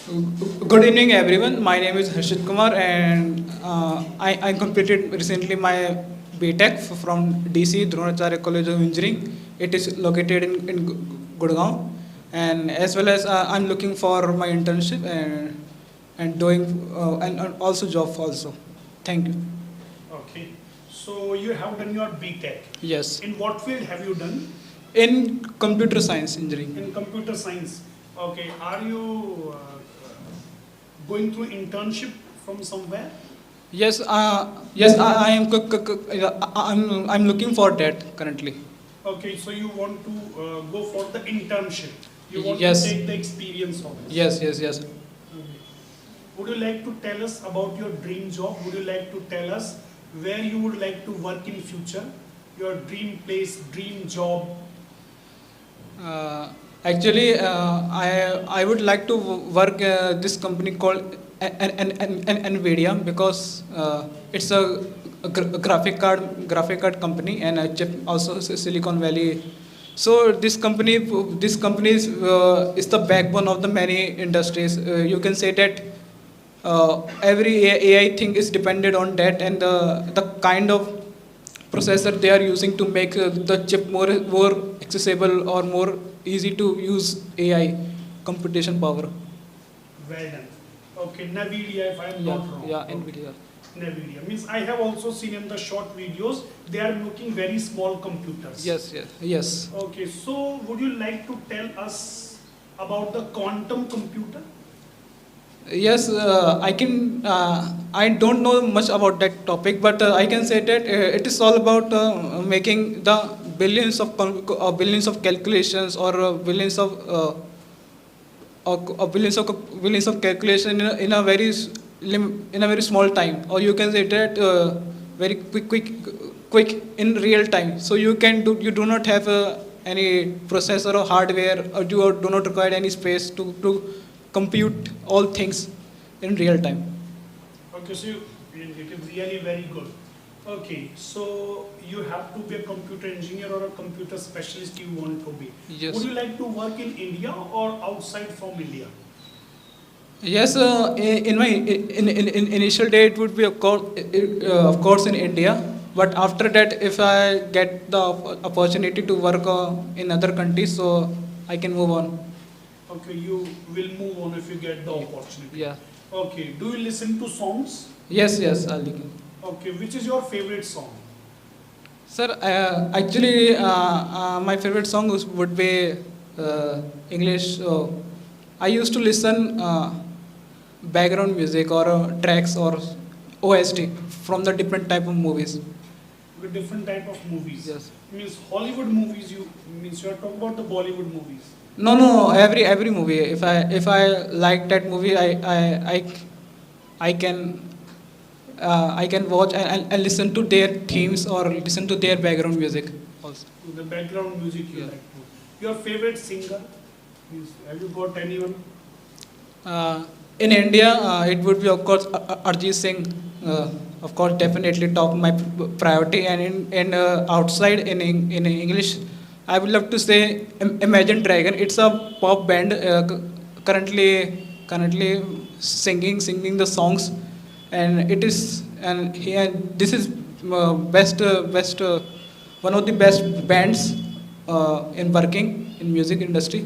Good evening, everyone. My name is Harshit Kumar, and I completed recently my BTech from DC Dronacharya College of Engineering. It is located in Gurgaon, and as well as I'm looking for my internship and doing and also job also. Thank you. Okay. So you have done your BTech. Yes, In what field have you done? in computer science engineering. In computer science. Okay. Are you going through internship from somewhere? Yes, yes, I am. I'm looking for that currently. Okay. So you want to go for the internship. You want Yes. to take the experience of it. Yes, yes, yes. Okay. Would you like to tell us about your dream job? Would you like to tell us where you would like to work in future? Your dream place, dream job. Uh, Actually, I would like to work this company called Nvidia because it's a graphic card company and a chip also Silicon Valley. So this company is the backbone of the many industries. You can say that every AI thing is dependent on that, and the kind of processor they are using to make the chip more accessible or more easy to use AI computation power. Well done. Okay, NVIDIA, if I am Yeah, not wrong. yeah, Okay. Nvidia. NVIDIA means I have also seen in the short videos they are making very small computers. Yes, yes, yes. Okay, so would you like to tell us about the quantum computer? Yes, I can. I don't know much about that topic, but I can say that it is all about making the billions of calculations or billions of calculation in a in a very small time, or you can say that very quick in real time. So you do not have any processor or hardware, or you do not require any space to compute all things in real time. Okay, so it is really very good. Okay, so you have to be a computer engineer or a computer specialist you want to be. Yes. Would you like to work in India or outside from India? Yes, in my in initial day it would be of course in India, but after that if I get the opportunity to work in other countries, so I can move on. Okay, you will move on if you get the opportunity. Yeah. Okay, do you listen to songs? Yes, yes, Ali. Okay, which is your favorite song? Sir, actually, my favorite song would be English. I used to listen background music or tracks or OST from the different type of movies. With different type of movies. Yes. Means Hollywood movies. You means you are talking about the Bollywood movies. No, every movie. If I like that movie, I can I can watch and listen to their themes or listen to their background music also. The background music you Yeah. like to. Your favorite singer? Means have you got anyone? In India, it would be of course Arjit Singh. Of course, definitely top my priority. And in outside in English, I would love to say Imagine Dragon. It's a pop band currently singing the songs, and it is and here this is best one of the best bands in working in music industry.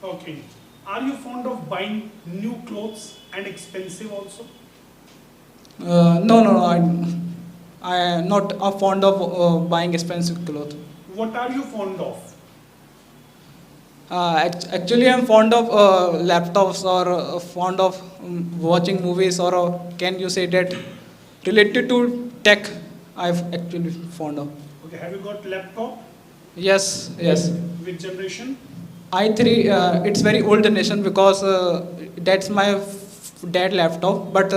Okay. Are you fond of buying new clothes and expensive also? No, I am not fond of buying expensive clothes. What are you fond of? Actually, I'm fond of laptops or fond of watching movies, or can you say that related to tech? I've actually fond of. Okay. Have you got laptop? Yes, yes. Which generation? i3. It's very old generation because that's my dad laptop. But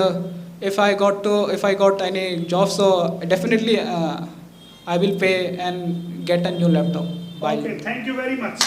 if I got any job, so definitely I will pay and get a new laptop. Buy. Okay. Thank you very much.